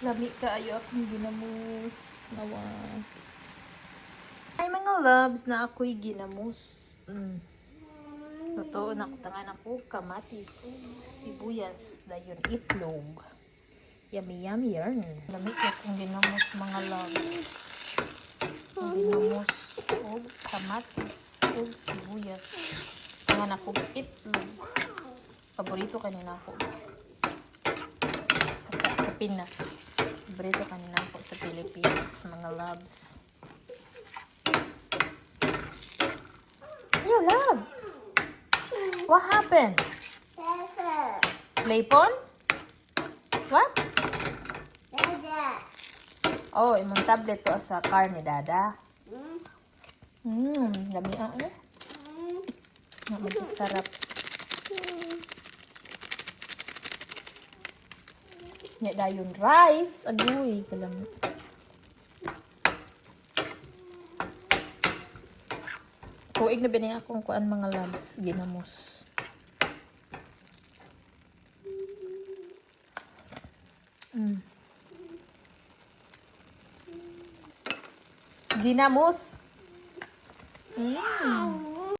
Lami kaayo akong ginamos. Nawa. Ay mga loves na ako'y ginamos. Totoo na kutangan ako kamatis. Sibuyas. Dayon itlog. Yummy yummy yarn. Lami akong ginamos mga loves. Ginamos. O kamatis. O sibuyas. Tangan ako itlog. Paborito kanina ako. Sa Pinas. Paborito kanina ako sa Pilipinas, mga loves. You love. What happened? Play phone? What? Oh, imong tablet to sa car ni Dada. Dami eh. Sarap. Nya dayon rice. Agoy, kalam. Kuig na binay akong kuan mga loves, ginamos. Ginamos.